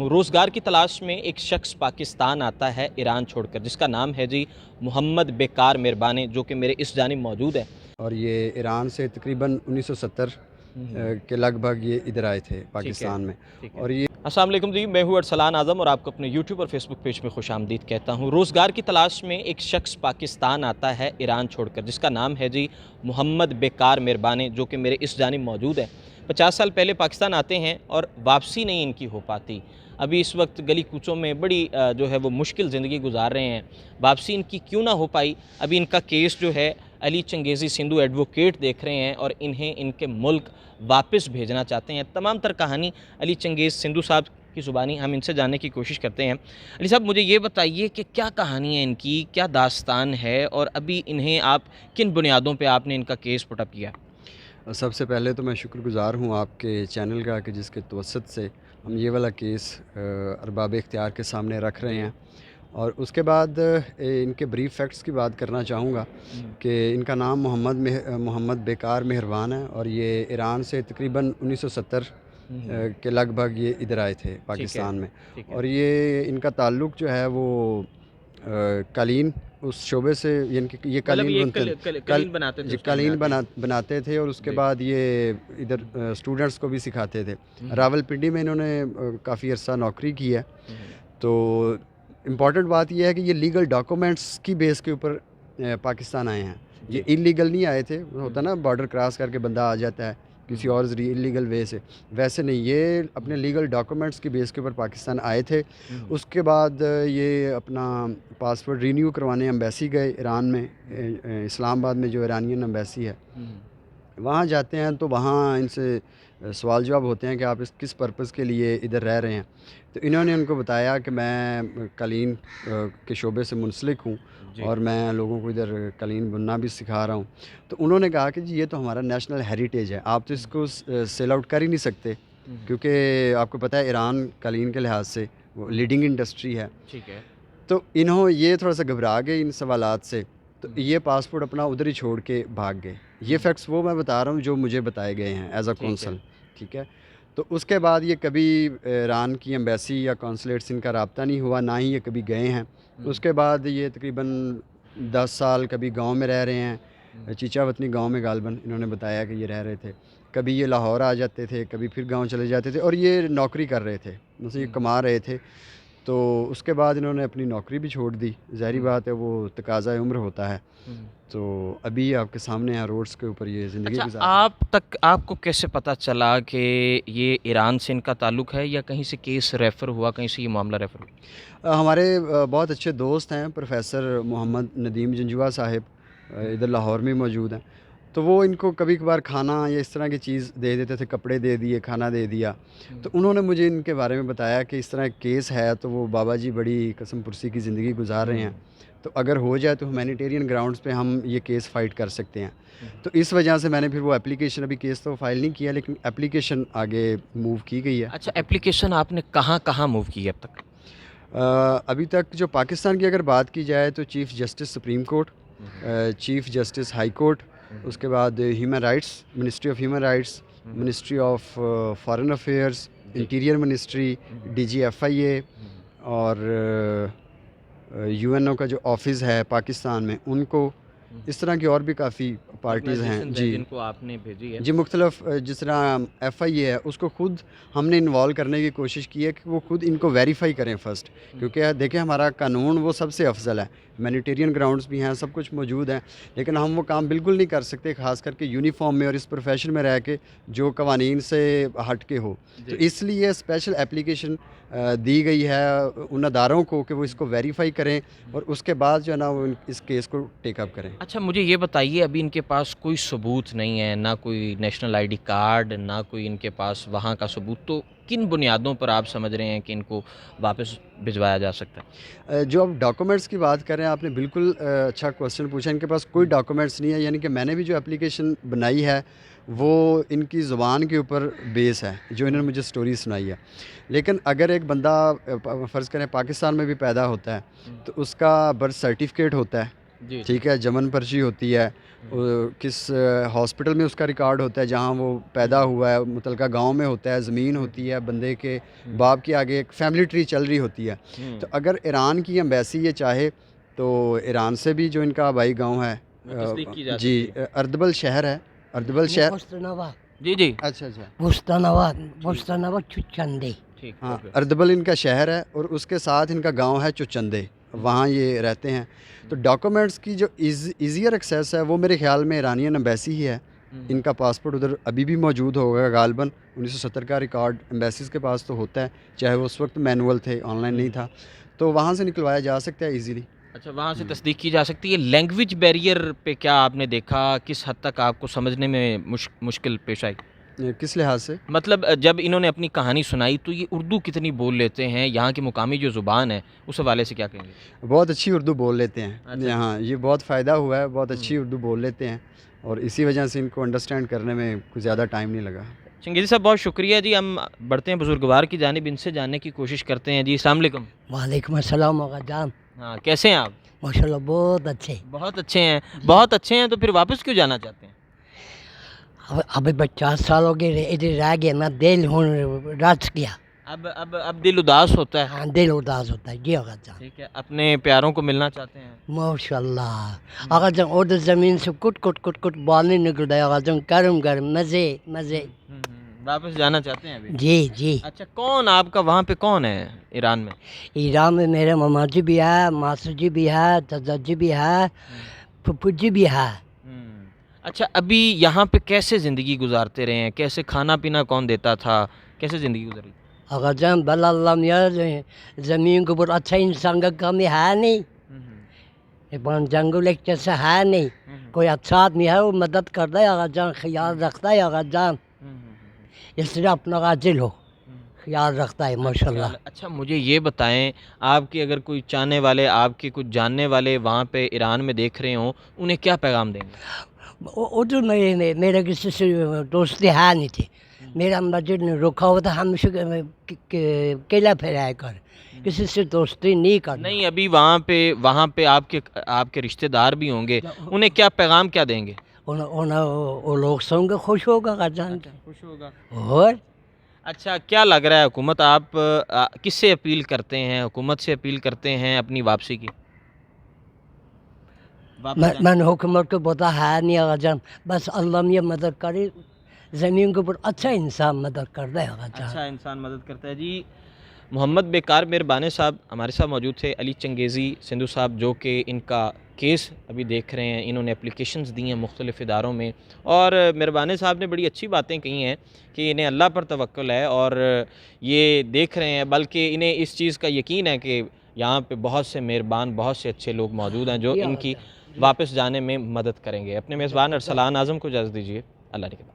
हूँ। रोज़गार की तलाश में एक शख्स पाकिस्तान आता है ईरान छोड़कर, जिसका नाम है जी मोहम्मद बेकार मेहरबानी, जो कि मेरे इस जानिब मौजूद है। और ये ईरान से तकरीबन 1970 के लगभग ये इधर आए थे ठीक है, पाकिस्तान में। ठीक है। और ये अस्सलाम वालेकुम जी, मैं हूँ अरसलान आज़म और आपको अपने यूट्यूब और फेसबुक पेज में खुशामदीद कहता हूँ। रोज़गार की तलाश में एक शख्स पाकिस्तान आता है ईरान छोड़कर, जिसका नाम है जी मोहम्मद बेकार मेहरबानी, जो कि मेरे इस जानिब मौजूद है। 50 साल पहले पाकिस्तान आते हैं और वापसी नहीं इनकी हो पाती। अभी इस वक्त गली कूचों में बड़ी जो है वो मुश्किल ज़िंदगी गुजार रहे हैं। वापसी इनकी क्यों ना हो पाई, अभी इनका केस जो है अली चंगेज़ी सिंधु एडवोकेट देख रहे हैं और इन्हें इनके मुल्क वापस भेजना चाहते हैं। तमाम तर कहानी अली चंगेज़ सिंधु साहब की ज़ुबानी हम इनसे जानने की कोशिश करते हैं। अली साहब, मुझे ये बताइए कि क्या कहानी है इनकी, क्या दास्तान है और अभी इन्हें आप किन बुनियादों पे आपने इनका केस पुट अप किया? सबसे पहले तो मैं शुक्रगुज़ार हूँ आपके चैनल का कि जिसके तवसत से हम ये वाला केस अरबाब इख्तियार के सामने रख रहे हैं। और उसके बाद इनके ब्रीफ फैक्ट्स की बात करना चाहूँगा कि इनका नाम मोहम्मद बेकार मेहरबान है और ये ईरान से तकरीबन 1970 के लगभग ये इधर आए थे ठीक है, पाकिस्तान में। ठीक है। और ये इनका ताल्लुक़ जो है वो कालीन उस शोबे से, यानी कि ये मतलब कालीन ये बुनते कलीन बनाते थे जी उस टाइम में कालीन आके? बनाते थे और उसके जी। बाद ये इधर स्टूडेंट्स को भी सिखाते थे। हुँ, रावलपिंडी में इन्होंने काफ़ी अर्सा नौकरी की है। हुँ, तो इम्पॉर्टेंट बात यह है कि ये लीगल डॉक्यूमेंट्स की बेस के ऊपर पाकिस्तान आए हैं। ये जी। इलीगल नहीं आए थे, होता ना बॉर्डर क्रॉस करके बंदा आ जाता है किसी और इलीगल वे से, वैसे नहीं, ये अपने लीगल डॉक्यूमेंट्स की बेस के ऊपर पाकिस्तान आए थे। उसके बाद ये अपना पासपोर्ट रीन्यू करवाने एम्बेसी गए ईरान में, इस्लामाबाद में जो ईरानियन एम्बेसी है वहाँ जाते हैं तो वहाँ इनसे सवाल जवाब होते हैं कि आप इस किस पर्पज़ के लिए इधर रह रहे हैं। तो इन्होंने उनको बताया कि मैं कालीन के शोबे से मुंसलिक हूँ जी। और मैं लोगों को इधर कालीन बुनना भी सिखा रहा हूँ। तो उन्होंने कहा कि जी ये तो हमारा नेशनल हेरिटेज है, आप तो इसको सेल आउट कर ही नहीं सकते, क्योंकि आपको पता है ईरान कालीन के लिहाज से वो लीडिंग इंडस्ट्री है। ठीक है। तो ये थोड़ा सा घबरा गए इन सवालात से, तो ये पासपोर्ट अपना उधर ही छोड़ के भाग गए। ये फैक्ट्स वो मैं बता रहा हूँ जो मुझे बताए गए हैं एज़ अ ठीक है। कौंसल, ठीक है। तो उसके बाद ये कभी ईरान की एम्बेसी या कौंसलेट से इनका रब्ता नहीं हुआ, ना ही ये कभी गए हैं। उसके बाद ये तकरीबन 10 साल कभी गांव में रह रहे हैं, चीचा वतनी गांव में गालबन इन्होंने बताया कि ये रह रहे थे। कभी ये लाहौर आ जाते थे, कभी फिर गांव चले जाते थे और ये नौकरी कर रहे थे, मतलब ये कमा रहे थे। तो उसके बाद इन्होंने अपनी नौकरी भी छोड़ दी, ज़ाहिर बात है वो तकाज़ा उम्र होता है। तो अभी आपके सामने हैं रोड्स के ऊपर ये ज़िंदगी अच्छा, गुजार रहे हैं। आपको कैसे पता चला कि ये ईरान से इनका ताल्लुक़ है या कहीं से केस रेफ़र हुआ, कहीं से ये मामला रेफ़र हुआ? हमारे बहुत अच्छे दोस्त हैं प्रोफ़ेसर मोहम्मद नदीम जंजुआ साहिब, इधर लाहौर में मौजूद हैं। तो वो इनको कभी कभार खाना या इस तरह की चीज़ दे देते थे, कपड़े दे दिए, खाना दे दिया। तो उन्होंने मुझे इनके बारे में बताया कि इस तरह केस है, तो वो बाबा जी बड़ी कसम पुरसी की ज़िंदगी गुजार रहे हैं। तो अगर हो जाए तो ह्यूमैनिटेरियन ग्राउंड्स पे हम ये केस फ़ाइट कर सकते हैं। तो इस वजह से मैंने फिर वो एप्लीकेशन, अभी केस तो फ़ाइल नहीं किया लेकिन एप्लीकेशन आगे मूव की गई है। अच्छा, एप्लीकेशन आपने कहाँ-कहाँ मूव की है अब तक? अभी तक जो पाकिस्तान की अगर बात की जाए तो chief justice supreme court, chief justice high court, उसके बाद human rights, ministry of human rights, ministry of foreign affairs, जी। इंटीरियर मिनिस्ट्री, डीजीएफआईए और यूएनओ का जो ऑफिस है पाकिस्तान में उनको, इस तरह की और भी काफ़ी पार्टीज़ हैं ऑर्गनाइज़ेशंस हैं जी। जिनको आपने भेजी है। जी, मुख्तलिफ जिस तरह एफ़आईए है उसको खुद हमने इन्वॉल्व करने की कोशिश की है कि वो खुद इनको वेरीफ़ाई करें फ़र्स्ट, क्योंकि देखिए हमारा कानून वो सबसे अफजल है, ह्यूमैनिटेरियन ग्राउंड्स भी हैं, सब कुछ मौजूद हैं, लेकिन हम वो काम बिल्कुल नहीं कर सकते ख़ास करके यूनिफ़ॉर्म में और इस प्रोफेशन में रह के जो कवानीन से हट के हो। तो जी। इसलिए स्पेशल एप्लीकेशन दी गई है उन अदारों को कि वो इसको वेरीफ़ाई करें और उसके बाद जो है ना वो इस केस को टेक अप करें। अच्छा, मुझे ये बताइए, अभी इनके पास कोई सबूत नहीं है, ना कोई नेशनल आईडी कार्ड, ना कोई इनके पास वहाँ का सबूत, तो किन बुनियादों पर आप समझ रहे हैं कि इनको वापस भिजवाया जा सकता है? जो आप डॉक्यूमेंट्स की बात कर रहे हैं आपने बिल्कुल अच्छा क्वेश्चन पूछा। इनके पास कोई डॉक्यूमेंट्स नहीं है, यानी कि मैंने भी जो एप्लीकेशन बनाई है वो इनकी ज़ुबान के ऊपर बेस है जो इन्होंने मुझे स्टोरी सुनाई है। लेकिन अगर एक बंदा फ़र्ज़ करें पाकिस्तान में भी पैदा होता है तो उसका बर्थ सर्टिफिकेट होता है, جی ٹھیک ہے، جمن پرچی ہوتی ہے، کس ہاسپٹل میں اس کا ریکارڈ ہوتا ہے جہاں وہ پیدا ہوا ہے، متعلقہ گاؤں میں ہوتا ہے، زمین ہوتی ہے، بندے کے باپ کے آگے ایک فیملی ٹری چل رہی ہوتی ہے. تو اگر ایران کی ایمبیسی یہ چاہے تو ایران سے بھی جو ان کا آبائی گاؤں ہے تصدیق کی جا جی سکتی ہے. اردبل شہر ہے، اردبل شہر. جی جی اچھا چندے. ٹھیک. ہاں، اردبل ان کا شہر ہے اور اس کے ساتھ ان کا گاؤں ہے چچندے، وہاں یہ رہتے ہیں. تو ڈاکومنٹس کی جو ایزیئر ایکسیس ہے وہ میرے خیال میں ایرانین ایمبیسی ہی ہے. ان کا پاسپورٹ ادھر ابھی بھی موجود ہوگا غالباً. 1970 کا ریکارڈ ایمبیسیز کے پاس تو ہوتا ہے، چاہے وہ اس وقت مینول تھے، آن لائن نہیں تھا، تو وہاں سے نکلوایا جا سکتا ہے ایزیلی. اچھا، وہاں سے تصدیق کی جا سکتی ہے. لینگویج بیریئر پہ کیا آپ نے دیکھا، کس حد تک آپ کو سمجھنے میں مشکل پیش آئی؟ کس لحاظ سے؟ مطلب جب انہوں نے اپنی کہانی سنائی تو یہ اردو کتنی بول لیتے ہیں، یہاں کی مقامی جو زبان ہے اس حوالے سے کیا کہیں گے؟ بہت اچھی اردو بول لیتے ہیں. اچھا. ہاں، یہ بہت فائدہ ہوا ہے، بہت اچھی اردو بول لیتے ہیں اور اسی وجہ سے ان کو انڈرسٹینڈ کرنے میں کچھ زیادہ ٹائم نہیں لگا. چنگیزی صاحب بہت شکریہ جی. ہم بڑھتے ہیں بزرگوار کی جانب، ان سے جاننے کی کوشش کرتے ہیں. جی السلام علیکم. وعلیکم السلام آقا جان. ہاں، کیسے ہیں آپ؟ ماشاء اللہ بہت اچھے. بہت اچھے ہیں. بہت اچھے ہیں تو پھر واپس کیوں جانا چاہتے ہیں؟ ابھی 50 سال ہو گئے ادھر رہ گیا نا، دل ہوں رچ گیا. اب دل اداس ہوتا ہے. ہاں دل اداس ہوتا ہے. جی آقا جان. ٹھیک ہے، اپنے پیاروں کو ملنا چاہتے ہیں. ماشاء اللہ آقا جان. ادھر زمین سے کٹ کٹ کٹ کٹ بال نکل رہا ہے آقا جان، گرم گرم مزے مزے. واپس جانا چاہتے ہیں ابھی؟ جی جی. اچھا، کون آپ کا وہاں پہ کون ہے ایران میں؟ ایران میں میرے ماما جی بھی ہے، ماسٹر جی بھی ہے، چچا جی بھی ہے، پھپھو جی بھی ہے. اچھا، ابھی یہاں پہ کیسے زندگی گزارتے رہے ہیں؟ کیسے کھانا پینا کون دیتا تھا؟ کیسے زندگی گزاری؟ آقا جان بلا اللہ میاں زمین کے اوپر اچھا انسان کا کمی ہے نہیں. جنگل ایک جیسا ہے نہیں. کوئی اچھا آدمی ہے وہ مدد کرتا ہے آقا جان، خیال رکھتا ہے آقا جان، اس لیے اپنا عاجل ہو خیال رکھتا ہے ماشاء اللہ. اچھا، مجھے یہ بتائیں، آپ کے اگر کوئی چاہنے والے، آپ کے کچھ جاننے والے وہاں پہ ایران میں دیکھ رہے ہوں، انہیں کیا پیغام دیں گے؟ ادھر میرے کسی سے دوستی ہے نہیں تھی. میرا مسجد نے رکھا ہوا تھا، ہمیشہ کیلا پھیرایا کر، کسی سے دوستی نہیں کرنا. نہیں، ابھی وہاں پہ آپ کے رشتہ دار بھی ہوں گے، انہیں کیا پیغام کیا دیں گے؟ وہ لوگ سن کے خوش ہوگا آقا جان. خوش ہوگا. اور اچھا، کیا لگ رہا ہے حکومت، آپ کس سے اپیل کرتے ہیں؟ حکومت سے اپیل کرتے ہیں اپنی واپسی کی؟ میں نے حکومت کو پتا ہے نہیں آقا جان، بس اللہ میاں مدد کرے. زمین کے اوپر اچھا انسان مدد کرتا ہے آقا جان. اچھا انسان مدد کرتا ہے. جی محمد بیکار مہربانی صاحب ہمارے ساتھ موجود تھے. علی چنگیزی سندھو صاحب جو کہ ان کا کیس ابھی دیکھ رہے ہیں، انہوں نے اپلیکیشنز دی ہیں مختلف اداروں میں، اور مہربانی صاحب نے بڑی اچھی باتیں کہی ہیں کہ انہیں اللہ پر توکل ہے اور یہ دیکھ رہے ہیں، بلکہ انہیں اس چیز کا یقین ہے کہ یہاں پہ بہت سے مہربان، بہت سے اچھے لوگ موجود ہیں جو ان کی واپس جانے میں مدد کریں گے. اپنے میزبان ارسلان اعظم کو اجازت دیجیے. اللہ نگہبان.